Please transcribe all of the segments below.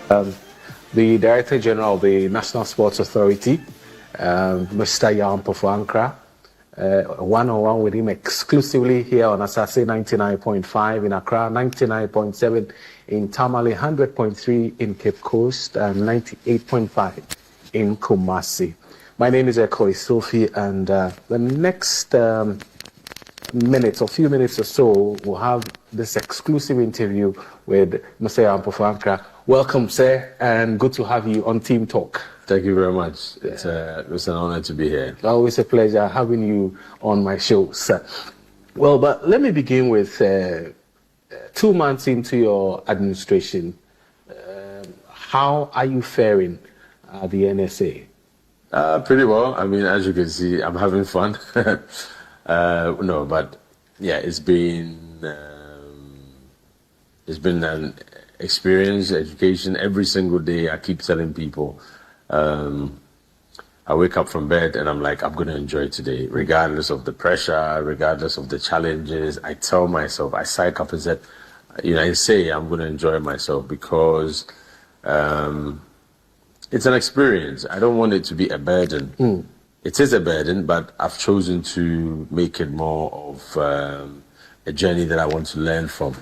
the Director General of the National Sports Authority, Mr. Yaw Ampofo Ankrah. One-on-one with him exclusively here on Asaase 99.5 in Accra, 99.7 in Tamale, 100.3 in Cape Coast, and 98.5 in Kumasi. My name is Ekow Essilfie, and the next few minutes or so, we'll have this exclusive interview with Mr. Yaw Ampofo Ankrah. Welcome, sir, and good to have you on Team Talk. Thank you very much. It's an honor to be here. Always a pleasure having you on my show, sir. Well, but let me begin with 2 months into your administration. How are you faring at the NSA? Pretty well. I mean, as you can see, I'm having fun. But yeah, it's been an experience, education. Every single day, I keep telling people. I wake up from bed and I'm like, I'm going to enjoy today, regardless of the pressure, regardless of the challenges. I tell myself, I psych up and said, I say I'm going to enjoy myself because it's an experience. I don't want it to be a burden. It is a burden, but I've chosen to make it more of a journey that I want to learn from.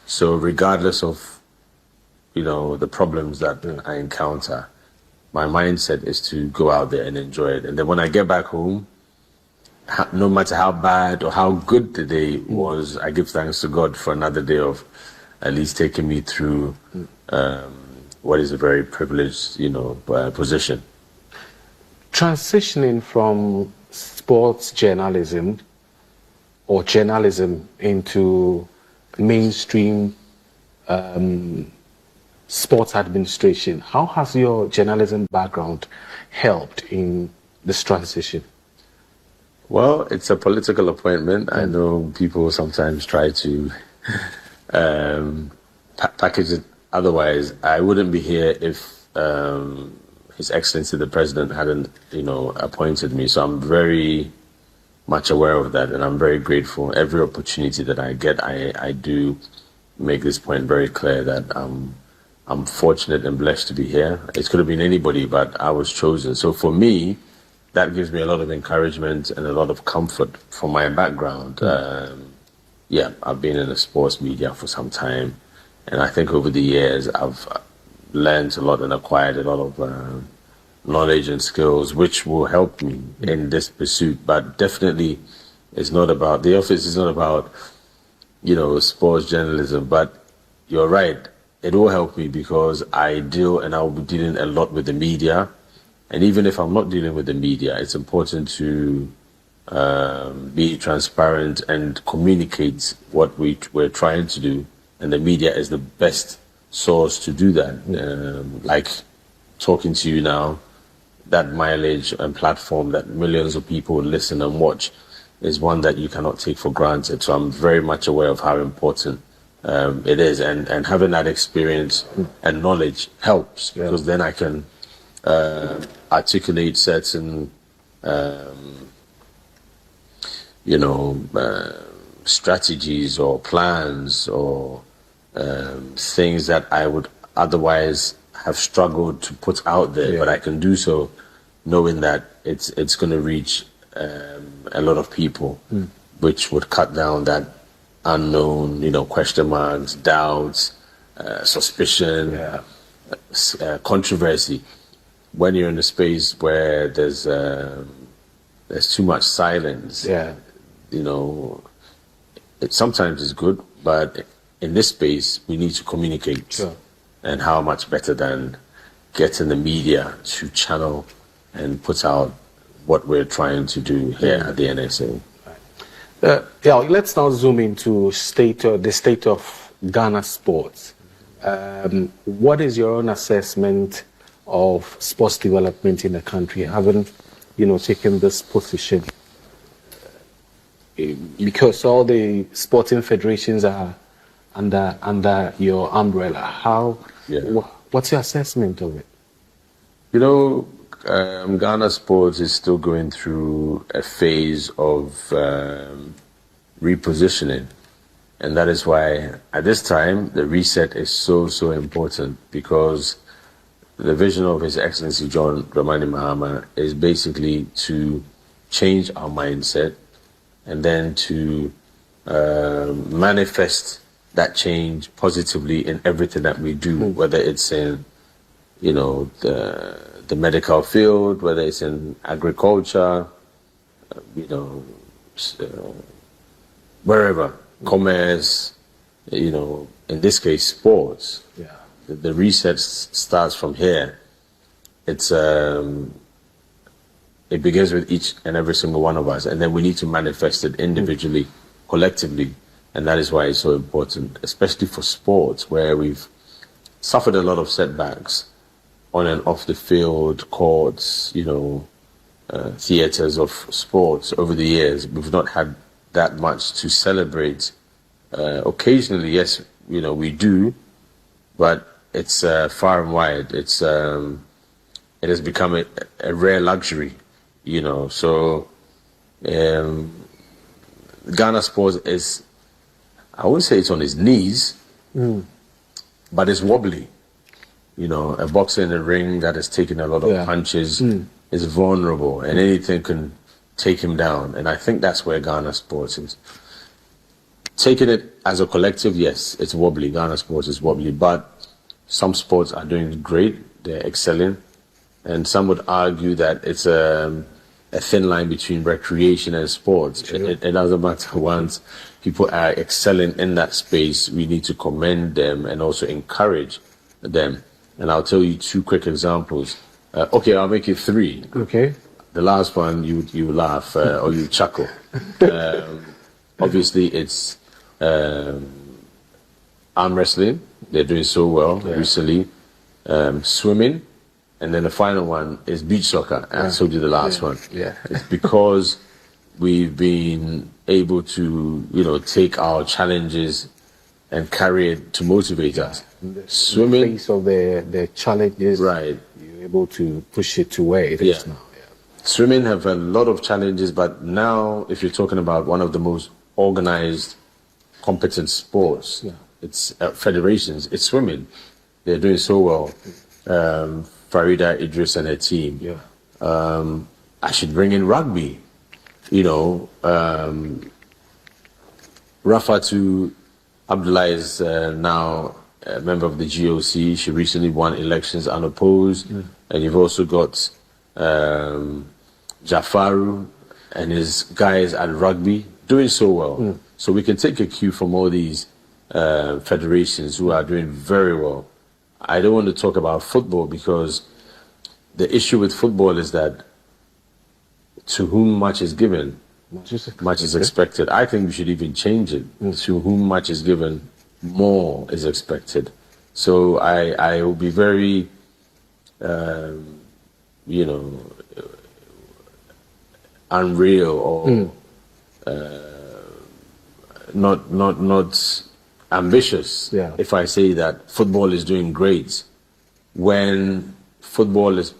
So regardless of, the problems that I encounter, my mindset is to go out there and enjoy it. And then when I get back home, no matter how bad or how good the day was, I give thanks to God for another day of at least taking me through what is a very privileged, position. Transitioning from sports journalism or journalism into mainstream sports administration, how has your journalism background helped in this transition? Well, it's a political appointment. I know people sometimes try to package it otherwise. I wouldn't be here if His Excellency the President hadn't, appointed me. So I'm very much aware of that, and I'm very grateful. Every opportunity that I get, I do make this point very clear that I'm fortunate and blessed to be here. It could have been anybody, but I was chosen. So for me, that gives me a lot of encouragement and a lot of comfort from my background. I've been in the sports media for some time, and I think over the years I've learned a lot and acquired a lot of knowledge and skills which will help me in this pursuit. But definitely the office is not about, sports journalism, but you're right. It will help me because I will be dealing a lot with the media. And even if I'm not dealing with the media, it's important to be transparent and communicate what we're trying to do. And the media is the best source to do that. Like talking to you now, that mileage and platform that millions of people listen and watch is one that you cannot take for granted. So I'm very much aware of how important it is, and having that experience and knowledge helps because then I can articulate certain strategies or plans or things that I would otherwise have struggled to put out there, but I can do so knowing that it's going to reach a lot of people, which would cut down that unknown, question marks, doubts, suspicion, controversy. When you're in a space where there's too much silence, it sometimes is good, but in this space we need to communicate. And how much better than getting the media to channel and put out what we're trying to do here at the NSA. Let's now zoom into the state of Ghana sports. What is your own assessment of sports development in the country, having taken this position? Because all the sporting federations are under your umbrella. What's your assessment of it? Ghana sports is still going through a phase of repositioning. And that is why, at this time, the reset is so important, because the vision of His Excellency John Dramani Mahama is basically to change our mindset and then to manifest that change positively in everything that we do, whether it's in, the medical field, whether it's in agriculture, wherever, commerce, in this case, sports. Yeah. The reset starts from here. It begins with each and every single one of us, and then we need to manifest it individually, collectively, and that is why it's so important, especially for sports, where we've suffered a lot of setbacks on and off the field, courts, theaters of sports over the years. We've not had that much to celebrate. Occasionally, yes, we do, but it's far and wide. It has become a rare luxury, So Ghana sports is, I wouldn't say it's on its knees, but it's wobbly. A boxer in the ring that has taken a lot of punches is vulnerable, and anything can take him down. And I think that's where Ghana sports is. Taking it as a collective, yes, it's wobbly. Ghana sports is wobbly, but some sports are doing great. They're excelling. And some would argue that it's a thin line between recreation and sports. It doesn't matter. Once people are excelling in that space, we need to commend them and also encourage them. And I'll tell you 2 quick examples. Okay, I'll make it 3. Okay. The last one, you laugh or you chuckle. Obviously, it's arm wrestling. They're doing so well recently. Swimming. And then the final one is beach soccer. I told you the last one. Yeah. It's because we've been able to, take our challenges and carry it to motivate us. Swimming. In the face of the challenges, right. You're able to push it to where it is now. Yeah. Swimming have a lot of challenges, but now if you're talking about one of the most organized, competent sports, it's federations, it's swimming. They're doing so well. Farida Idris and her team. Yeah. I should bring in rugby. Rafatu Abdullah is now a member of the GOC. She recently won elections unopposed. And you've also got Jafaru and his guys at rugby doing so well. So we can take a cue from all these federations who are doing very well. I don't want to talk about football because the issue with football is that to whom much is given, much is expected. I think we should even change it. To whom much is given, more is expected. So I will be very, unreal or not ambitious if I say that football is doing great when football is,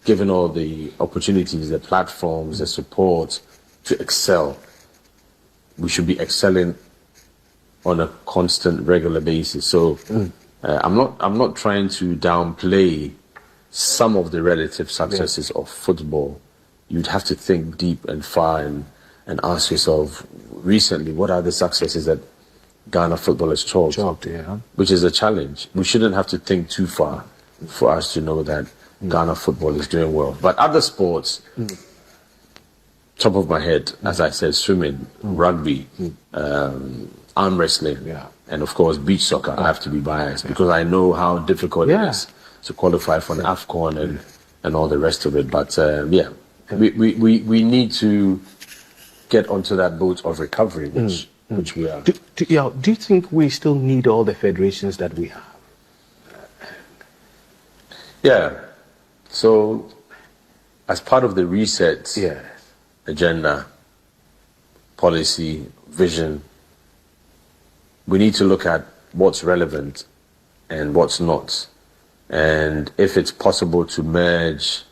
given all the opportunities, the platforms, the support to excel. We should be excelling on a constant, regular basis. So I'm not trying to downplay some of the relative successes of football. You'd have to think deep and far and ask yourself, recently, what are the successes that Ghana football has chalked? Which is a challenge. We shouldn't have to think too far for us to know that Ghana football is doing well. But other sports, top of my head, as I said, swimming, rugby, arm wrestling, and of course beach soccer. I have to be biased because I know how difficult it is to qualify for an AFCON and all the rest of it. But we need to get onto that boat of recovery, which we are. Do you think we still need all the federations that we have? Yeah. So, as part of the reset agenda, policy, vision, we need to look at what's relevant and what's not. And if it's possible to merge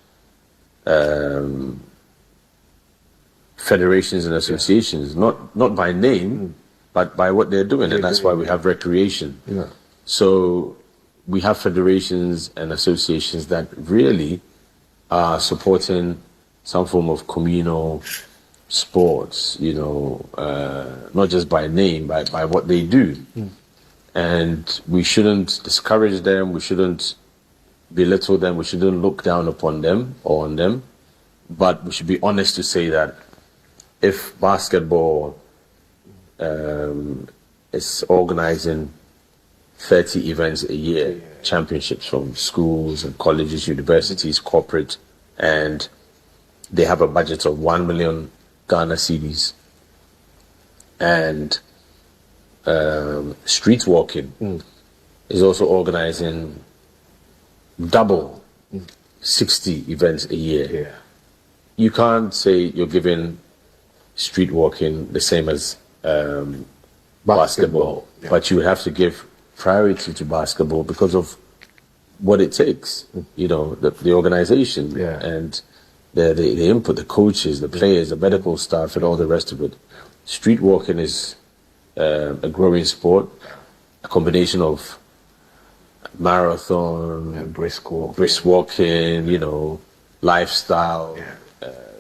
federations and associations, not by name, but by what they're doing. And that's why we have recreation. So we have federations and associations that really are supporting some form of communal sports, not just by name, but by what they do. And we shouldn't discourage them, we shouldn't belittle them, we shouldn't look down upon them or on them, but we should be honest to say that if basketball is organizing 30 events a year, championships from schools and colleges, universities, corporate, and they have a budget of 1 million Ghana cedis, and street walking is also organizing double 60 events a year. You can't say you're giving street walking the same as basketball. But you have to give priority to basketball because of what it takes, the organization and the input, the coaches, the players, the medical staff, and all the rest of it. Street walking is a growing sport, a combination of marathon, brisk walking, lifestyle,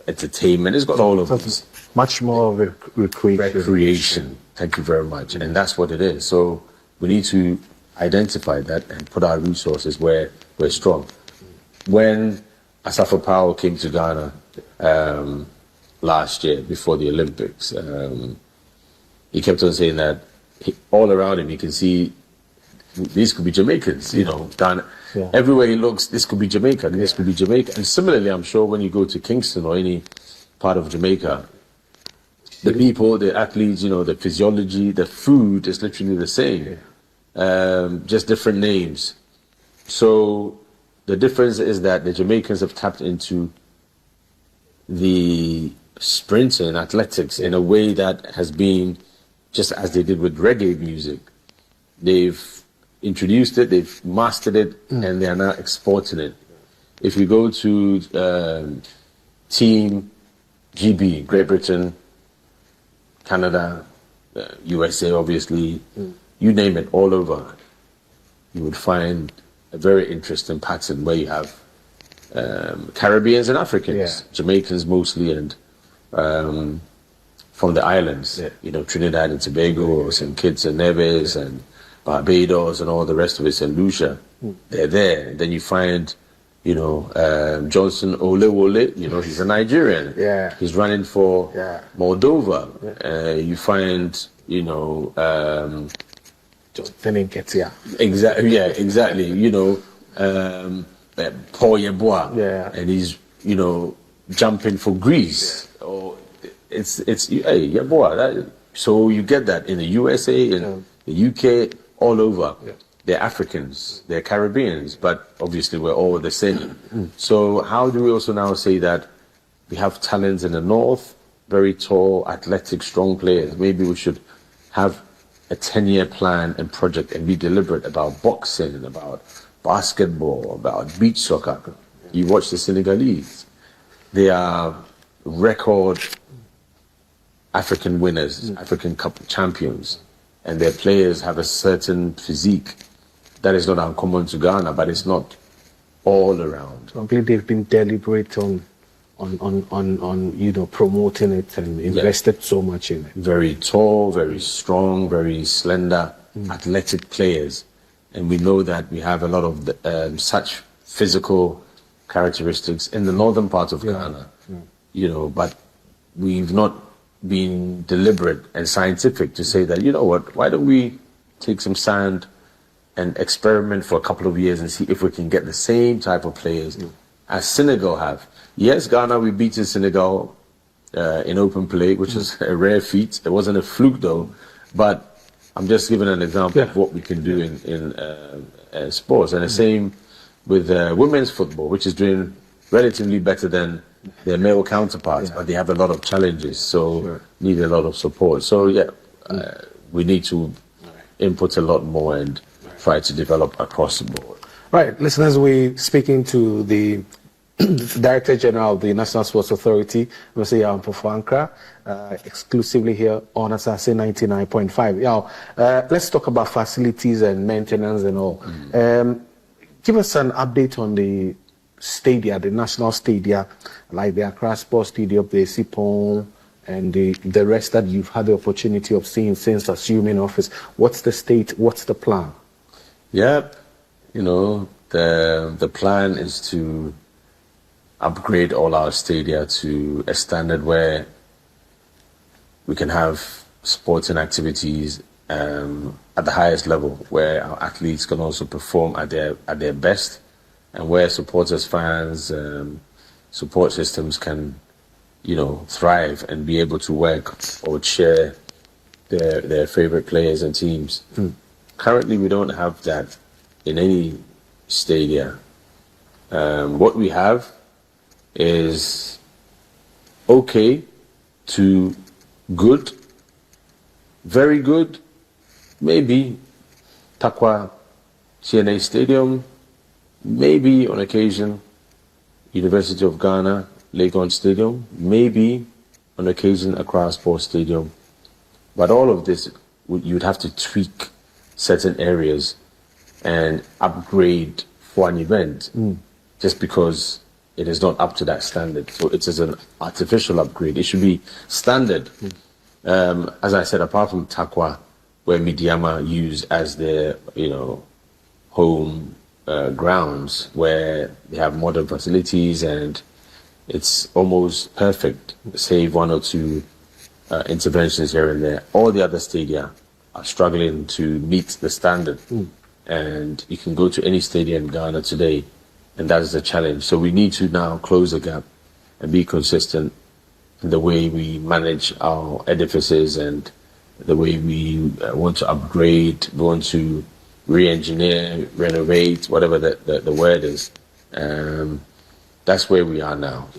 entertainment. It's got all of this. Much more of a recreation. Thank you very much. And that's what it is. So we need to identify that and put our resources where we're strong. When Asaase Radio came to Ghana last year before the Olympics, he kept on saying that all around him you can see these could be Jamaicans, Ghana. Everywhere he looks, this could be Jamaica, this could be Jamaica. And similarly, I'm sure when you go to Kingston or any part of Jamaica, the people, the athletes, the physiology, the food is literally the same, just different names. So the difference is that the Jamaicans have tapped into the sprinting, athletics in a way that has been just as they did with reggae music. They've introduced it, they've mastered it, and they are now exporting it. If you go to Team GB, Great Britain, Canada, USA, obviously, you name it, all over, you would find a very interesting pattern where you have Caribbeans and Africans, Jamaicans mostly, and from the islands, Trinidad and Tobago, St. Kitts and Nevis, and Barbados, and all the rest of it, St. Lucia, they're there. Then you find, Johnson Olewole, he's a Nigerian. He's running for Moldova. You find, Johnson Ketia. Exactly. Paul Yeboah, and he's, jumping for Greece. Or it's Yeboah. So you get that in the USA, in the UK, all over. They're Africans, they're Caribbeans, but obviously we're all the same. So how do we also now say that we have talents in the north, very tall, athletic, strong players? Maybe we should have a 10-year plan and project and be deliberate about boxing and about basketball, about beach soccer. You watch the Senegalese. They are record African winners, African Cup champions, and their players have a certain physique that is not uncommon to Ghana, but it's not all around. I believe they've been deliberate on promoting it and invested so much in it. Very tall, very strong, very slender, athletic players, and we know that we have a lot of such physical characteristics in the northern part of Ghana. But we've not been deliberate and scientific to say that, why don't we take some sand and experiment for a couple of years and see if we can get the same type of players as Senegal have. Yes, Ghana, we beat Senegal in open play, which was a rare feat. It wasn't a fluke though, but I'm just giving an example of what we can do in sports. And the same with women's football, which is doing relatively better than their male counterparts, but they have a lot of challenges, so need a lot of support. So we need to input a lot more and try to develop across the board. Right, listeners, we're speaking to the Director General of the National Sports Authority, Mr. Yaw Ampofo Ankrah, exclusively here on Asaase 99.5. Yaw, let's talk about facilities and maintenance and all. Give us an update on the stadia, the national stadia, like the Accra Sports Stadium, the Sipon, and the rest that you've had the opportunity of seeing since assuming office. What's the state? What's the plan? Yeah, the plan is to upgrade all our stadia to a standard where we can have sporting activities at the highest level, where our athletes can also perform at their best, and where supporters, fans, support systems can, thrive and be able to work or share their favorite players and teams. Currently, we don't have that in any stadia. What we have is okay to good, very good, maybe Takwa CNA Stadium, maybe on occasion University of Ghana, Legon Stadium, maybe on occasion Accra Sports Stadium. But all of this, you'd have to tweak certain areas and upgrade for an event just because it is not up to that standard. So it is an artificial upgrade. It should be standard. As I said, apart from Takwa, where Midiama use as their, home grounds, where they have modern facilities and it's almost perfect, save one or two interventions here and there. All the other stadia are struggling to meet the standard. And you can go to any stadium in Ghana today, and that is a challenge. So we need to now close the gap and be consistent in the way we manage our edifices and the way we want to upgrade, we want to re-engineer, renovate, whatever the word is. That's where we are now.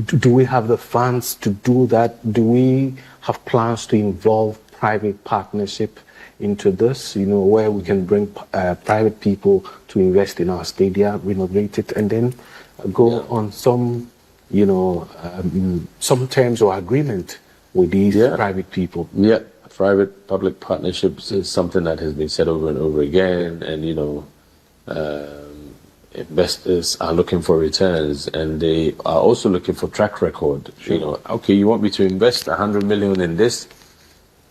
Do we have the funds to do that? Do we have plans to involve private partnership into this, where we can bring private people to invest in our stadia, renovate it, and then go on some, some terms or agreement with these private people? Yeah, private-public partnerships is something that has been said over and over again, and, investors are looking for returns, and they are also looking for track record. Sure. Okay, you want me to invest 100 million in this,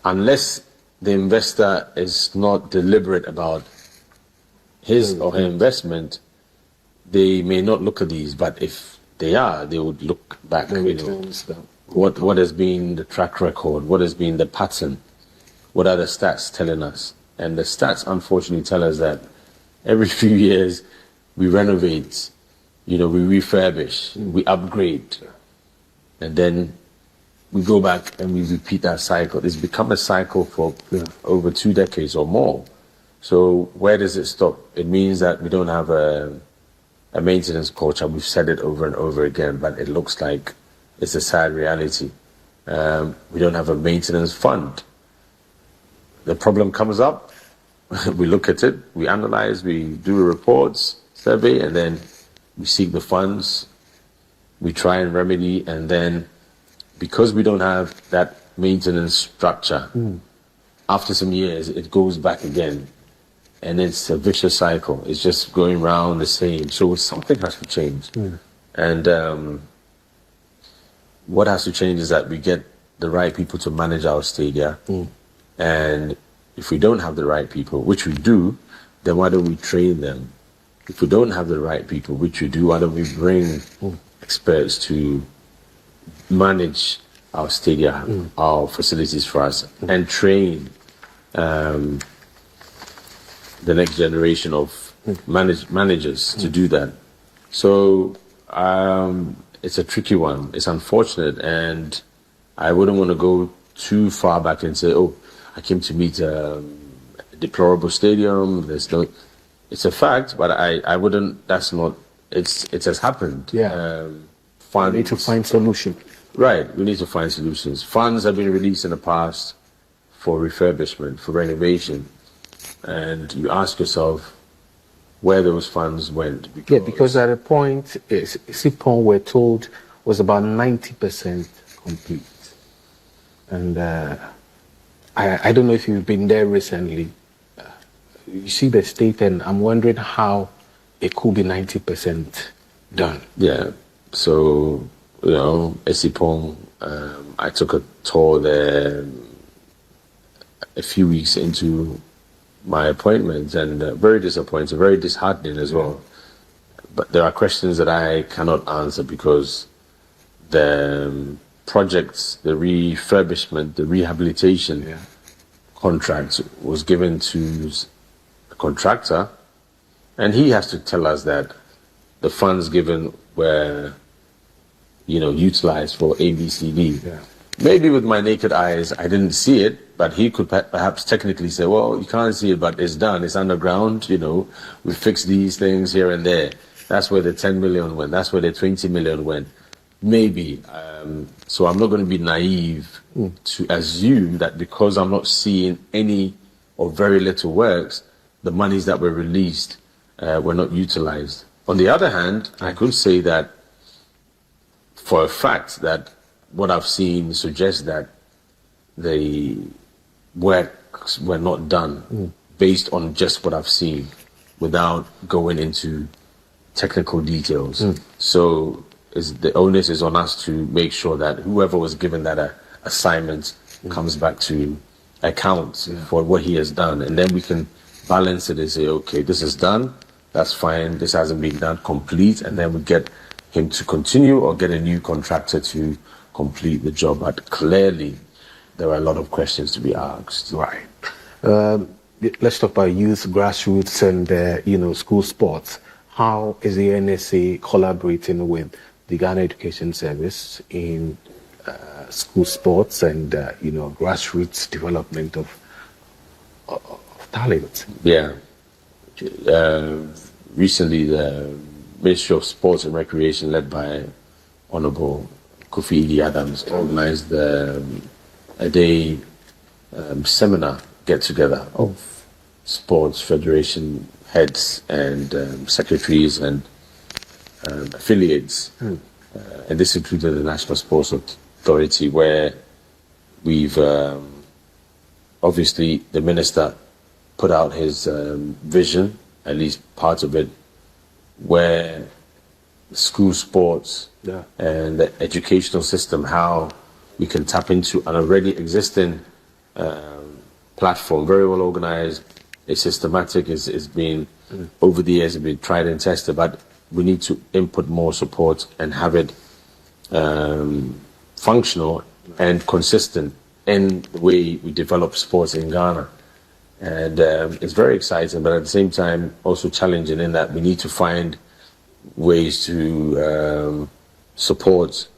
unless the investor is not deliberate about his or her investment, they may not look at these. But if they are, they would look back. What has been the track record? What has been the pattern? What are the stats telling us? And the stats, unfortunately, tell us that every few years we renovate, we refurbish, we upgrade, and then we go back and we repeat that cycle. It's become a cycle for over 2 decades or more. So where does it stop? It means that we don't have a maintenance culture. We've said it over and over again, but it looks like it's a sad reality. We don't have a maintenance fund. The problem comes up, we look at it, we analyze, we do reports, survey, and then we seek the funds, we try and remedy, and then because we don't have that maintenance structure, after some years, it goes back again. And it's a vicious cycle. It's just going around the same. So something has to change. And what has to change is that we get the right people to manage our stadia. And if we don't have the right people, which we do, then why don't we train them? If we don't have the right people, which we do, why don't we bring experts to manage our stadia, our facilities for us, and train the next generation of managers to do that. So it's a tricky one. It's unfortunate, and I wouldn't want to go too far back and say, oh, I came to meet a deplorable stadium. It's a fact, but I wouldn't, that's not, it has happened. We need to find solution. Right, we need to find solutions. Funds have been released in the past for refurbishment, for renovation. And you ask yourself, where those funds went. Because at a point, Sipon, we're told, was about 90% complete. And I don't know if you've been there recently. You see the state, and I'm wondering how it could be 90% done. Yeah. So, Esipong, I took a tour there a few weeks into my appointment, and very disappointed, very disheartening as well. But there are questions that I cannot answer because the projects, the refurbishment, the rehabilitation contract was given to a contractor, and he has to tell us that the funds given were, utilized for A, B, C, D. Yeah. Maybe with my naked eyes, I didn't see it, but he could perhaps technically say, well, you can't see it, but it's done. It's underground, we fixed these things here and there. That's where the 10 million went. That's where the 20 million went. Maybe. So I'm not going to be naive to assume that because I'm not seeing any or very little works, the monies that were released were not utilized. On the other hand, I could say that for a fact that what I've seen suggests that the works were not done based on just what I've seen without going into technical details. So the onus is on us to make sure that whoever was given that assignment comes back to account for what he has done. And then we can balance it and say, okay, this is done, that's fine, this hasn't been done, complete, and then we get him to continue or get a new contractor to complete the job. But clearly, there are a lot of questions to be asked. Right. Let's talk about youth, grassroots, and school sports. How is the NSA collaborating with the Ghana Education Service in school sports and grassroots development of talent? Yeah. Recently, the Ministry of Sports and Recreation, led by Honorable Kofi Idi Adams, organized a day seminar get-together of sports federation heads and secretaries and affiliates. And this included the National Sports Authority, where we've obviously the minister put out his vision, at least part of it, where school sports and the educational system, how we can tap into an already existing platform, very well organized, it's systematic, it's been, over the years, it's been tried and tested, but we need to input more support and have it functional and consistent in the way we develop sports in Ghana. And it's very exciting, but at the same time also challenging in that we need to find ways to support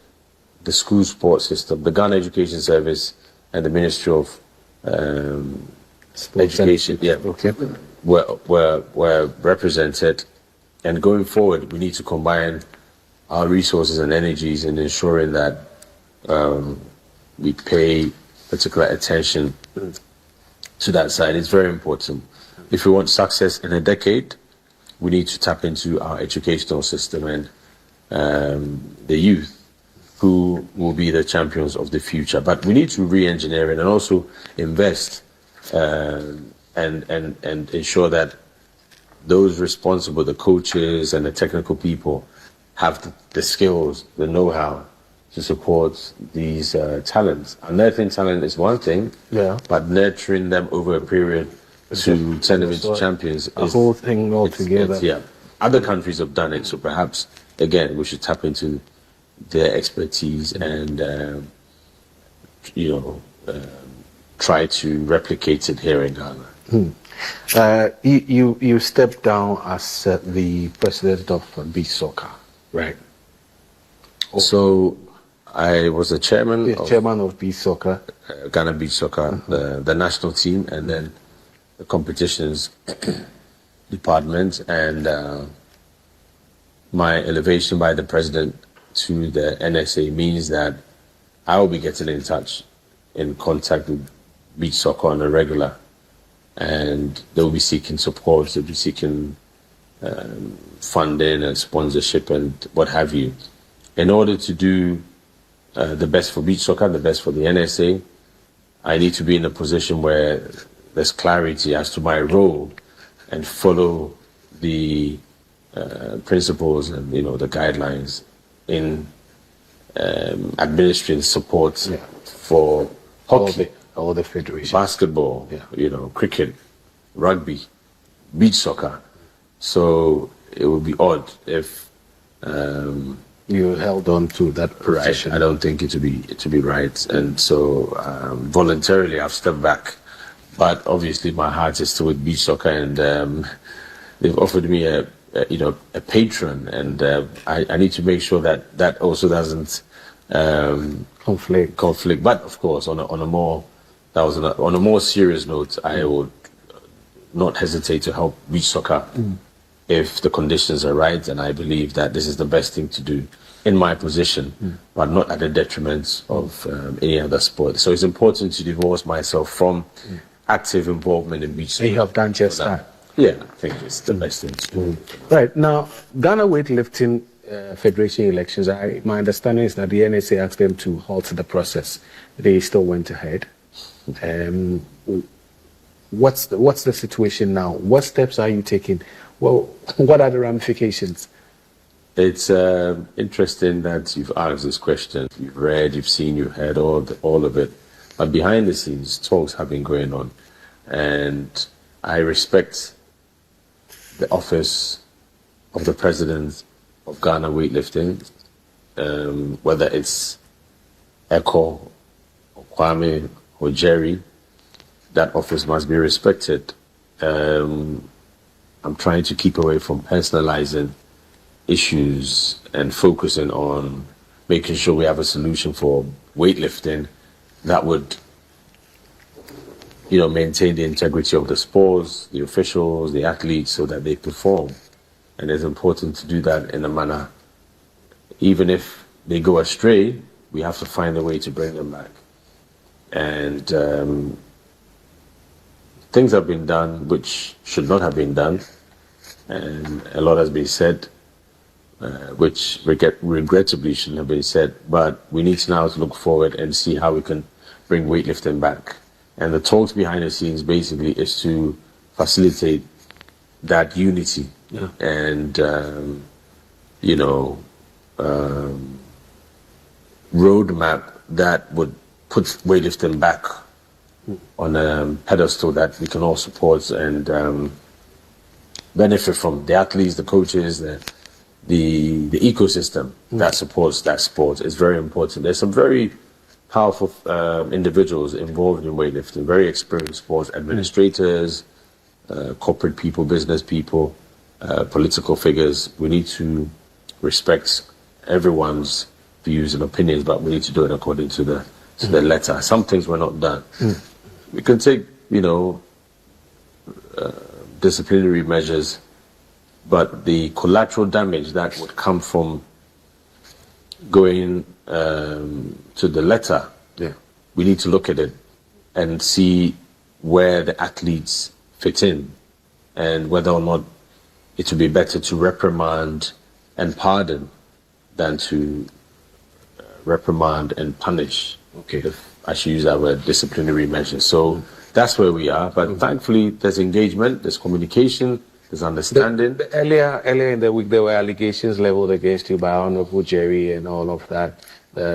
the school sports system. The Ghana Education Service and the Ministry of Education were represented. And going forward, we need to combine our resources and energies in ensuring that we pay particular attention to that side. It's very important. If we want success in a decade, we need to tap into our educational system and the youth who will be the champions of the future. But we need to re-engineer it and also invest and ensure that those responsible, the coaches and the technical people, have the skills, the know-how to support these talents. Unearthing talent is one thing, but nurturing them over a period to turn them into champions is a whole thing altogether. Other countries have done it, so perhaps, again, we should tap into their expertise and, try to replicate it here in Ghana. You stepped down as the president of Beach Soccer, right? So I was the chairman of Beach Soccer, Ghana Beach Soccer, the national team, and then the competitions department. And my elevation by the president to the NSA means that I will be getting in contact with Beach Soccer on a regular, and they'll be seeking support, they'll be seeking funding and sponsorship and what have you. In order to do the best for beach soccer, the best for the NSA, I need to be in a position where there's clarity as to my role and follow the principles and the guidelines in administering support for hockey, all the federations, basketball, cricket, rugby, beach soccer. So it would be odd if you held on to that position. Right. I don't think it to be right, and so voluntarily I've stepped back. But obviously my heart is still with beach soccer, and they've offered me a patron, and I need to make sure that also doesn't conflict. But of course, on a more serious note, I would not hesitate to help beach soccer if the conditions are right, and I believe that this is the best thing to do in my position, but not at the detriment of any other sport. So it's important to divorce myself from active involvement in beach soccer. You have done just that. Yeah, I think it's the best thing to do. Right. Now, Ghana Weightlifting Federation elections, my understanding is that the NSA asked them to halt the process. They still went ahead. What's the situation now? What steps are you taking? Well, what are the ramifications? It's interesting that you've asked this question. You've read, you've seen, you've heard all of it. But behind the scenes, talks have been going on. And I respect the office of the president of Ghana Weightlifting, whether it's Ekow or Kwame or Jerry, that office must be respected. I'm trying to keep away from personalizing issues and focusing on making sure we have a solution for weightlifting that would, maintain the integrity of the sports, the officials, the athletes, so that they perform. And it's important to do that in a manner, even if they go astray, we have to find a way to bring them back. And things have been done which should not have been done, and a lot has been said which regrettably shouldn't have been said, but we need to now look forward and see how we can bring weightlifting back. And the talks behind the scenes basically is to facilitate that unity and, roadmap that would put weightlifting back on a pedestal that we can all support and benefit from. The athletes, the coaches, the ecosystem that supports that sport is very important. There's some very powerful individuals involved in weightlifting, very experienced sports administrators, corporate people, business people, political figures. We need to respect everyone's views and opinions, but we need to do it according to the letter. Some things were not done. We can take, disciplinary measures, but the collateral damage that would come from going to the letter, we need to look at it and see where the athletes fit in and whether or not it would be better to reprimand and pardon than to reprimand and punish. If I should use that word, disciplinary measures. So that's where we are. But thankfully, there's engagement, there's communication, there's understanding. Earlier in the week, there were allegations leveled against you by Honorable Jerry and all of that.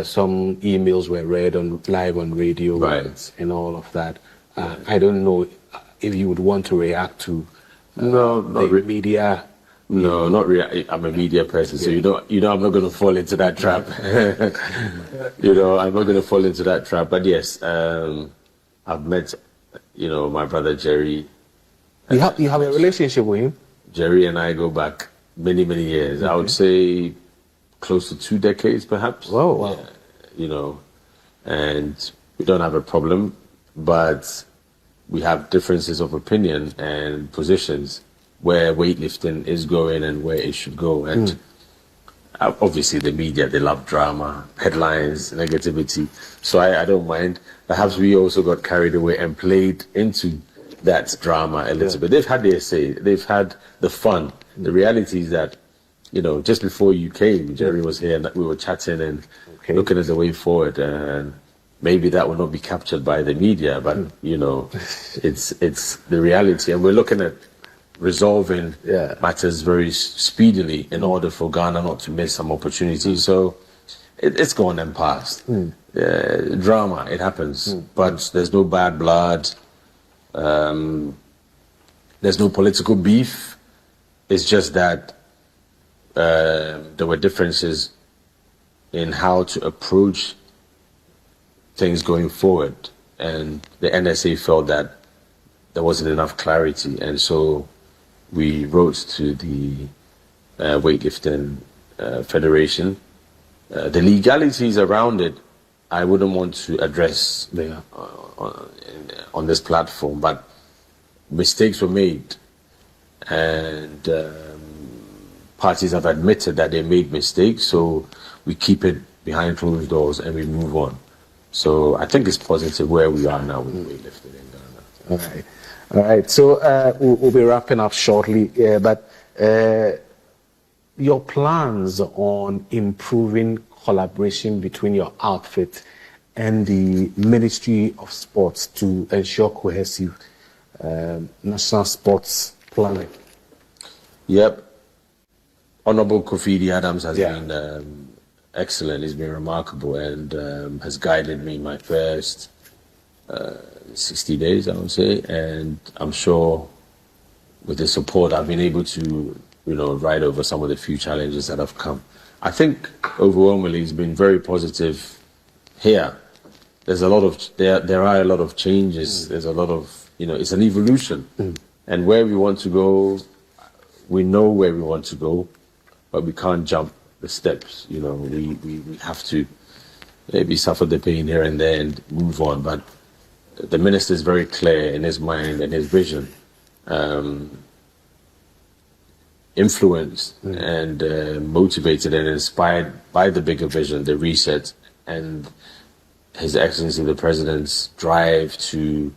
Some emails were read live on radio and all of that. I don't know if you would want to react to the media. No, not really. I'm a media person, so I'm not going to fall into that trap. I'm not going to fall into that trap. But yes, I've met, my brother Jerry. You have a relationship with him? Jerry and I go back many, many years. I would say close to 2 decades, perhaps. Wow. And we don't have a problem, but we have differences of opinion and positions where weightlifting is going and where it should go. And obviously the media, they love drama, headlines, negativity. So I don't mind. Perhaps we also got carried away and played into that drama a little bit. They've had their say. They've had the fun. The reality is that, just before you came, Jerry was here and we were chatting and looking at the way forward. And maybe that will not be captured by the media, but, it's the reality. And we're looking at resolving matters very speedily in order for Ghana not to miss some opportunities. So it's gone and past. Drama, it happens, but there's no bad blood. There's no political beef. It's just that there were differences in how to approach things going forward, and the NSA felt that there wasn't enough clarity, and so we wrote to the Weightlifting Federation. The legalities around it, I wouldn't want to address on this platform, but mistakes were made, and parties have admitted that they made mistakes, so we keep it behind closed doors and we move on. So I think it's positive where we are now with weightlifting in Ghana. All right. So we'll be wrapping up shortly, but your plans on improving collaboration between your outfit and the Ministry of Sports to ensure cohesive national sports planning? Yep. Honorable Kofi Adams has been excellent. He's been remarkable and has guided me in my first 60 days, I would say. And I'm sure with the support, I've been able to, ride over some of the few challenges that have come. I think overwhelmingly it's been very positive here. There's a lot of, there are a lot of changes. There's a lot of, it's an evolution. And where we want to go, we know where we want to go, but we can't jump the steps. We have to maybe suffer the pain here and there and move on. But the minister is very clear in his mind and his vision, influenced and motivated and inspired by the bigger vision, the reset, and His Excellency the President's drive to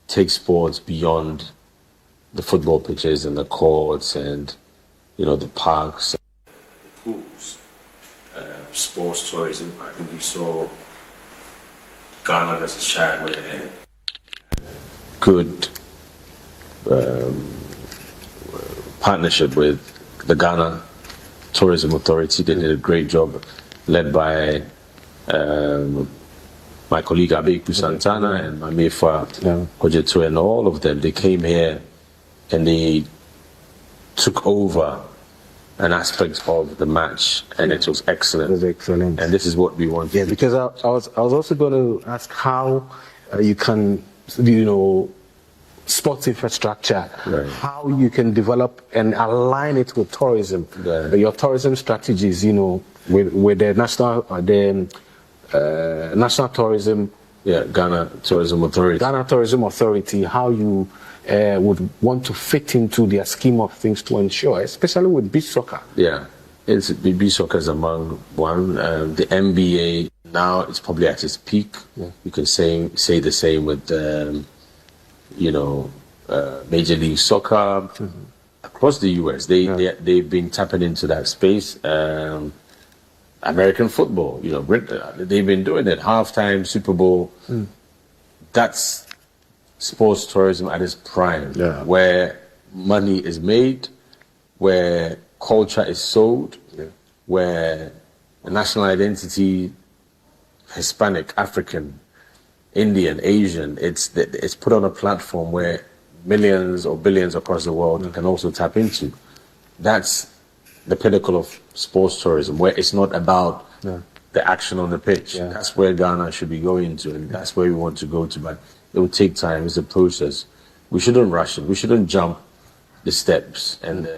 take sports beyond the football pitches and the courts and, the parks, the pools, sports tourism. I think we saw Ghana as a child with a good partnership with the Ghana Tourism Authority. They did a great job, led by my colleague Abeku Santana and Mamefa Kojetu and all of them. They came here and they took over an aspect of the match, and it was excellent. It was excellent. And this is what we want. Yeah, because I was also going to ask how you can, sports infrastructure, how you can develop and align it with tourism. Your tourism strategies, with the national tourism. Ghana Tourism Authority. Ghana Tourism Authority, how you would want to fit into their scheme of things to ensure, especially with beach soccer. Yeah, beach soccer is among one. The NBA now it's probably at its peak. You can say the same with Major League Soccer across the US. They've been tapping into that space. American football, they've been doing it. Halftime, Super Bowl. That's sports tourism at its prime, where money is made, where culture is sold, where the national identity, Hispanic, African, Indian, Asian, it's put on a platform where millions or billions across the world can also tap into. That's the pinnacle of sports tourism, where it's not about the action on the pitch. That's where Ghana should be going to, and that's where we want to go to. But it will take time. It's a process. We shouldn't rush it. We shouldn't jump the steps and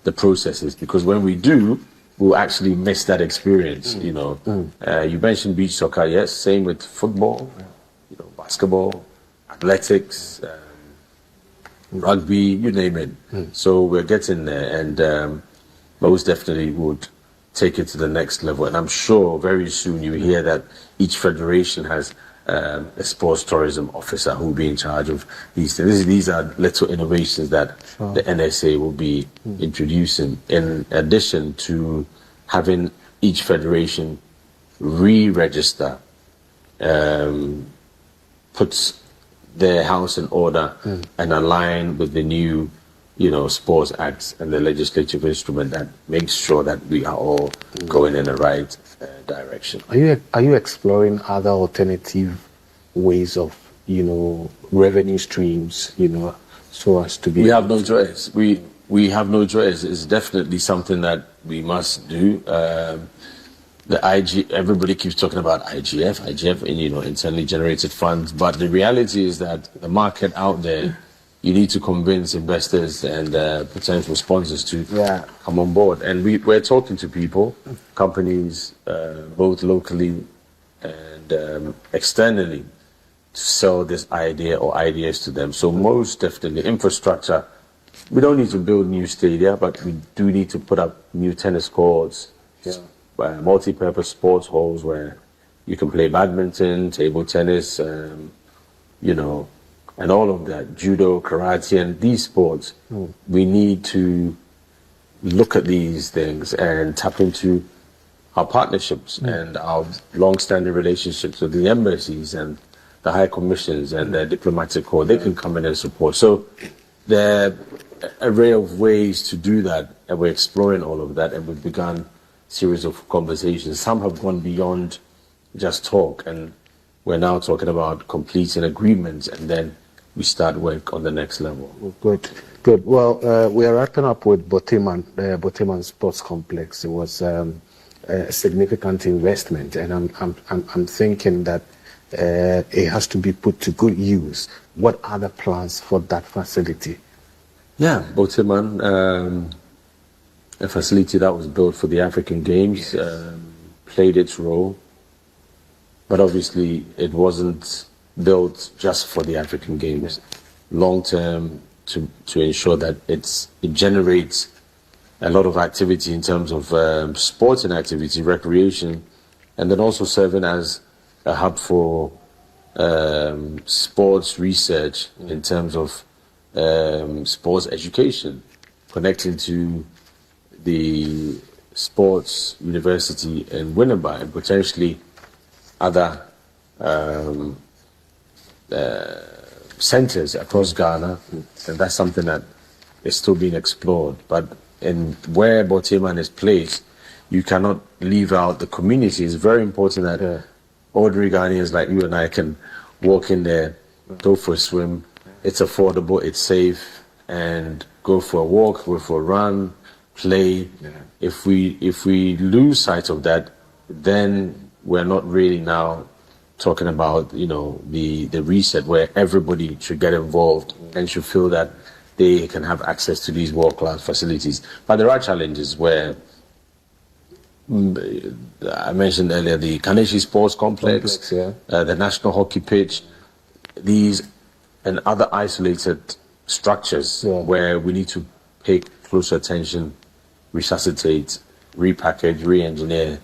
the processes, because when we do, we'll actually miss that experience. You mentioned beach soccer. Yes, same with football, basketball, athletics, rugby, you name it. So we're getting there, and most definitely would take it to the next level. And I'm sure very soon you hear that each federation has a sports tourism officer who will be in charge of these things. These are little innovations that the NSA will be introducing, in addition to having each federation re-register, puts their house in order and align with the new, sports acts and the legislative instrument that makes sure that we are all going in the right direction. Are you exploring other alternative ways of, revenue streams, so as to be... We have no choice. We have no choice. It's definitely something that we must do. Everybody keeps talking about IGF, and internally generated funds, but the reality is that the market out there, you need to convince investors and potential sponsors to come on board. And we're talking to people, companies, both locally and externally, to sell this idea or ideas to them. So most definitely infrastructure. We don't need to build new stadia, but we do need to put up new tennis courts, multi-purpose sports halls where you can play badminton, table tennis, and all of that, judo, karate, and these sports. We need to look at these things and tap into our partnerships and our long-standing relationships with the embassies and the high commissions and the diplomatic corps. They can come in and support. So there are an array of ways to do that, and we're exploring all of that, and we've begun a series of conversations. Some have gone beyond just talk, and we're now talking about completing agreements, and then we start work on the next level. Good. Well, we are wrapping up with Boteman Sports Complex. It was a significant investment, and I'm thinking that it has to be put to good use. What are the plans for that facility? Yeah, Boteman, a facility that was built for the African Games, played its role, but obviously it wasn't built just for the African Games. Long term, to ensure that it generates a lot of activity in terms of sporting activity, recreation, and then also serving as a hub for sports research in terms of sports education, connecting to the sports university in Winneba and potentially other centers across Ghana, and that's something that is still being explored. But in where Boteman is placed, you cannot leave out the community. It's very important that ordinary Ghanaians like you and I can walk in there, go for a swim. It's affordable, it's safe, and go for a walk, go for a run, play. If we lose sight of that, then we're not really now talking about the reset where everybody should get involved and should feel that they can have access to these world-class facilities. But there are challenges where I mentioned earlier the Kaneshi Sports Complex, the National Hockey Pitch, these and other isolated structures where we need to pay closer attention, resuscitate, repackage, re-engineer,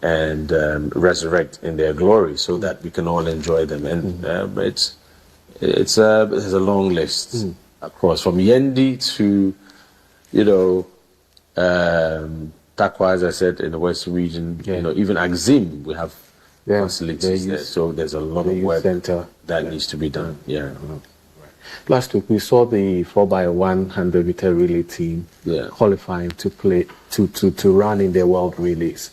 and resurrect in their glory so that we can all enjoy them. And there's a long list across, from Yendi to, Takwa, as I said, in the Western region, even Axim, we have facilities there. So there's a lot of work that needs to be done. Last week we saw the 4x100 meter relay team qualifying to play to run in the world relays.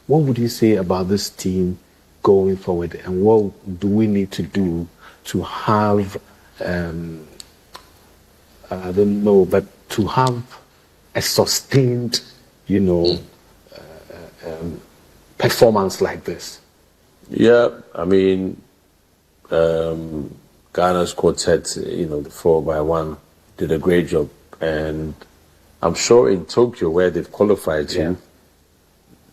What would you say about this team going forward, and what do we need to do to have I don't know, but to have a sustained performance like this? I mean, Ghana's quartet, the 4x1 did a great job, and I'm sure in Tokyo, where they've qualified to,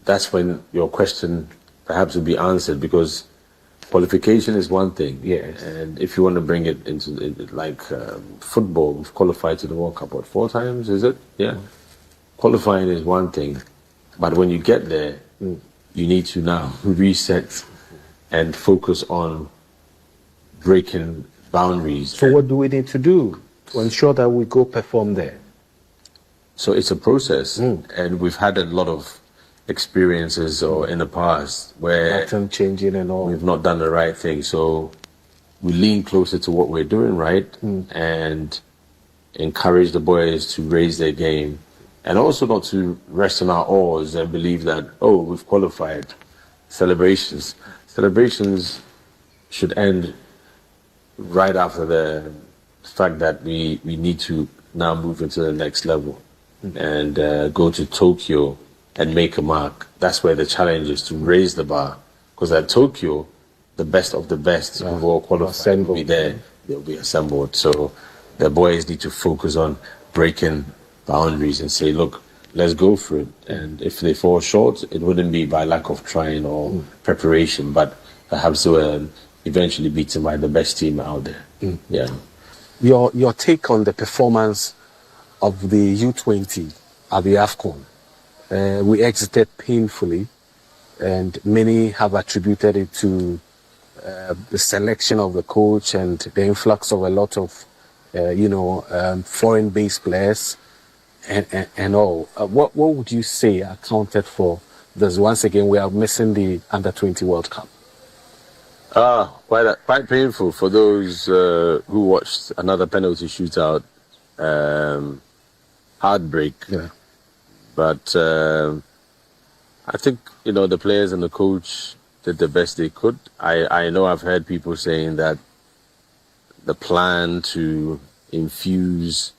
that's when your question perhaps will be answered, because qualification is one thing, and if you want to bring it into football, we've qualified to the World Cup 4 times, is it? Qualifying is one thing, but when you get there, you need to now reset and focus on breaking boundaries. So what do we need to do to ensure that we go perform there? So it's a process, and we've had a lot of experiences or in the past where Pattern changing and all. we've not done the right thing. So we lean closer to what we're doing right and encourage the boys to raise their game, and also not to rest on our oars and believe that, oh, we've qualified. Celebrations should end right after the fact that we need to now move into the next level and go to Tokyo and make a mark. That's where the challenge is, to raise the bar. Because at Tokyo, the best of the best who've all qualified will be there. They'll be assembled. So the boys need to focus on breaking boundaries and say, look, let's go for it. And if they fall short, it wouldn't be by lack of trying or preparation, but perhaps they will eventually beaten by the best team out there. Yeah. Your take on the performance of the U20 at the AFCON. We exited painfully, and many have attributed it to the selection of the coach and the influx of a lot of, foreign-based players and all. What would you say accounted for this? Once again, we are missing the Under-20 World Cup. Quite painful for those who watched another penalty shootout. Heartbreak. Yeah. But I think, the players and the coach did the best they could. I know I've heard people saying that the plan to infuse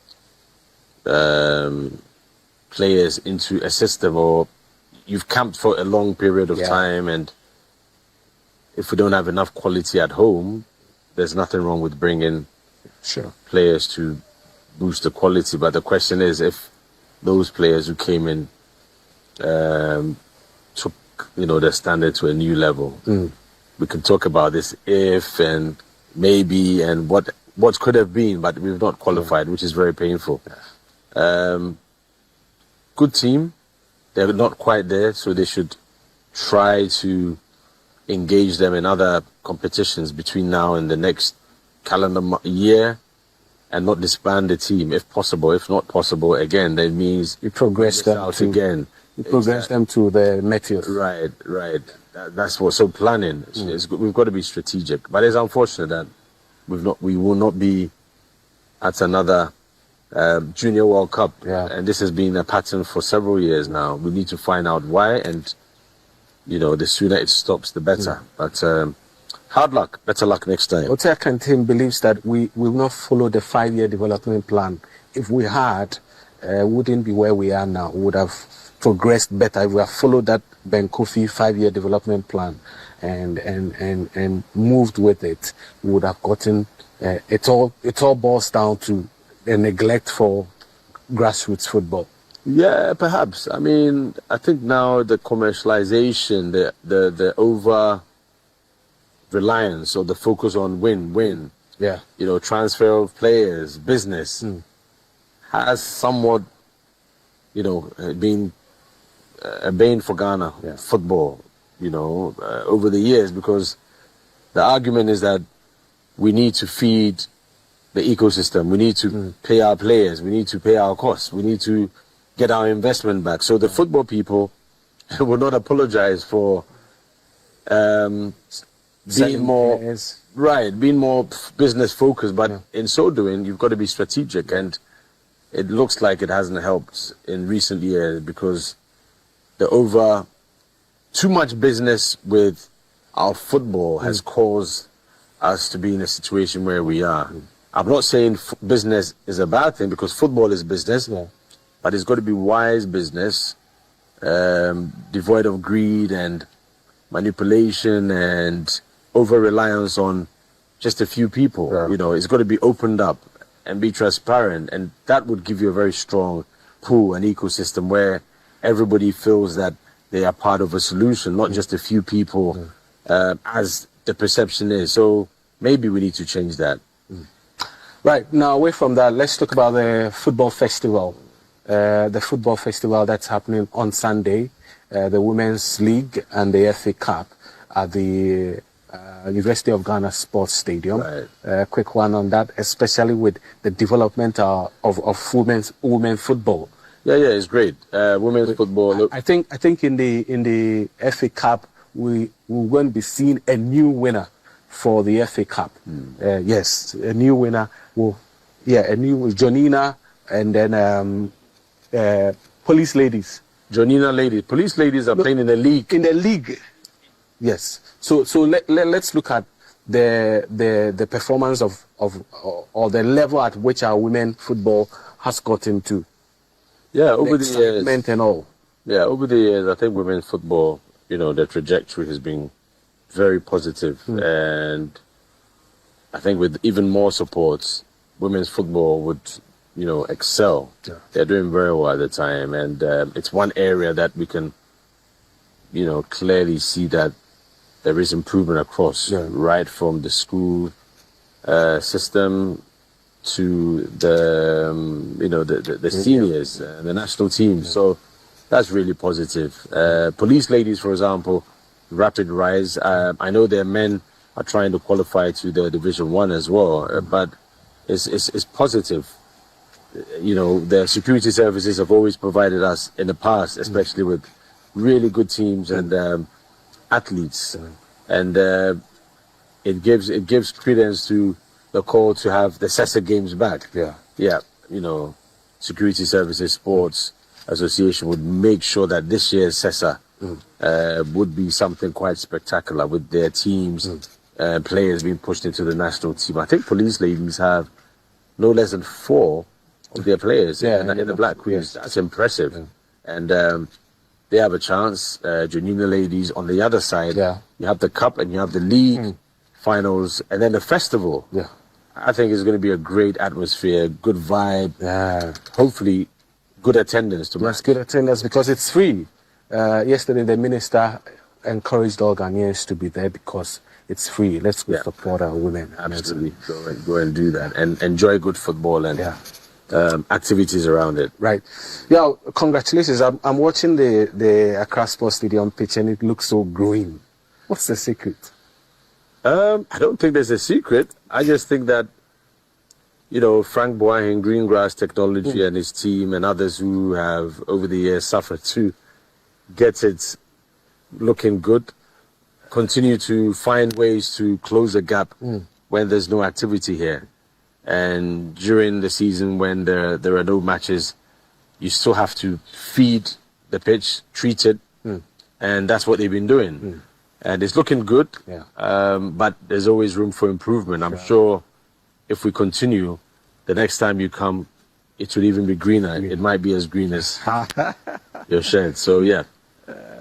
players into a system, or you've camped for a long period of time, and if we don't have enough quality at home, there's nothing wrong with bringing players to boost the quality. But the question is, if those players who came in took their standard to a new level, we can talk about this if and maybe and what could have been, but we've not qualified, which is very painful. Good team, they're not quite there, so they should try to engage them in other competitions between now and the next calendar year, and not disband the team if possible. If not possible, again, that means you progress them out again. You progress them to the Meteors. Right. That's what. So planning, we've got to be strategic. But it's unfortunate that we will not be at another Junior World Cup, and this has been a pattern for several years now. We need to find out why, and the sooner it stops, the better. But hard luck, better luck next time. Otea Kantine believes that we will not follow the 5-year development plan. If we had, wouldn't be where we are now. We would have progressed better if we have followed that Ben Kofi 5-year development plan and moved with it. We would have gotten it all boils down to a neglect for grassroots football. Yeah, perhaps. I mean, I think now the commercialization, the over reliance or the focus on win. Yeah. Transfer of players, business has somewhat, been a bane for Ghana football, over the years, because the argument is that we need to feed the ecosystem. We need to pay our players. We need to pay our costs. We need to get our investment back. So the football people will not apologize for being more business focused. But in so doing, you've got to be strategic, and it looks like it hasn't helped in recent years, because the too much business with our football has caused us to be in a situation where we are. I'm not saying business is a bad thing, because football is business, but it's got to be wise business, devoid of greed and manipulation and over-reliance on just a few people. It's got to be opened up and be transparent, and that would give you a very strong pool and ecosystem where everybody feels that they are part of a solution, not just a few people, as the perception is. So maybe we need to change that. Right, now away from that, let's talk about the football festival. The football festival that's happening on Sunday, the Women's League and the FA Cup at the University of Ghana Sports Stadium. Right. Quick one on that, especially with the development of women's football. Yeah, it's great. Women's football. Look. I think in the FA Cup we're going to be seeing a new winner for the FA Cup. Yes, a new winner. A new Jonina, and then Police Ladies. Jonina Ladies. Police Ladies are playing in the league. In the league. Yes. So let's look at the performance of or the level at which our women football has gotten to. Yeah, over the years. And all. Yeah, over the years, I think women's football, the trajectory has been very positive. And I think with even more supports, women's football would, excel. Yeah. They're doing very well at the time. And it's one area that we can, clearly see that there is improvement across, right from the school system to the seniors and the national team. So that's really positive. Police Ladies, for example, rapid rise. I know their men are trying to qualify to the Division 1 as well, but it's positive. The security services have always provided us in the past, especially with really good teams and athletes, and it gives credence to the call to have the SESA games back. Security Services Sports Association would make sure that this year's SESA would be something quite spectacular with their teams, players being pushed into the national team. I think Police Ladies have no less than 4 of their players in the Black Queens. That's impressive. And they have a chance. Janina Ladies on the other side, you have the cup and you have the league finals and then the festival. I think it's going to be a great atmosphere, good vibe. Hopefully good attendance. Yes, good attendance because it's free. Yesterday the minister encouraged all Ghanaians to be there because it's free. Let's go support our women. Absolutely. Go and do that and enjoy good football and activities around it. Right. Yeah, congratulations. I'm watching the Accra Sports Stadium pitch and it looks so growing. What's the secret? I don't think there's a secret. I just think that, Frank Boahin, Greengrass Technology and his team and others who have over the years suffered to get it looking good, continue to find ways to close the gap when there's no activity here. And during the season when there are no matches, you still have to feed the pitch, treat it, and that's what they've been doing. And it's looking good, but there's always room for improvement. I'm sure if we continue, the next time you come, it will even be greener. It might be as green as your shed. So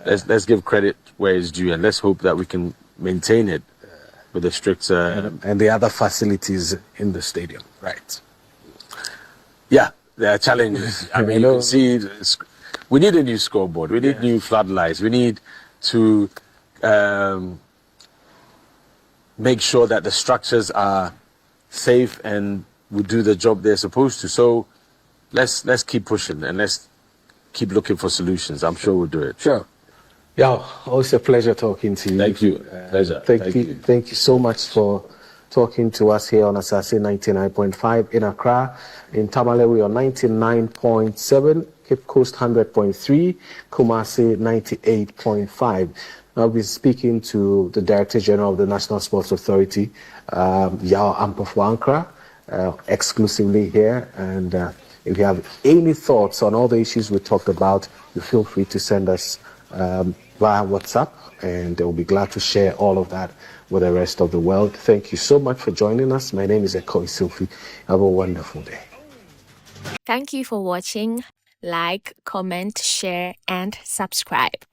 let's give credit where it's due, and let's hope that we can maintain it with a strict and the other facilities in the stadium. Right. Yeah, there are challenges. I mean, you can see we need a new scoreboard. We need new floodlights. We need to make sure that the structures are safe and will do the job they're supposed to. So let's keep pushing and let's keep looking for solutions. I'm sure we'll do it. Sure. Yeah, always a pleasure talking to you. Thank you. Pleasure. Thank you so much for talking to us here on Asaase 99.5 in Accra. In Tamale, we are 99.7, Cape Coast 100.3, Kumasi 98.5. I'll be speaking to the Director General of the National Sports Authority, Yaw Ampofo Ankrah, exclusively here. And if you have any thoughts on all the issues we talked about, you feel free to send us via WhatsApp, and we'll be glad to share all of that with the rest of the world. Thank you so much for joining us. My name is Ekow Essilfie. Have a wonderful day. Thank you for watching. Like, comment, share, and subscribe.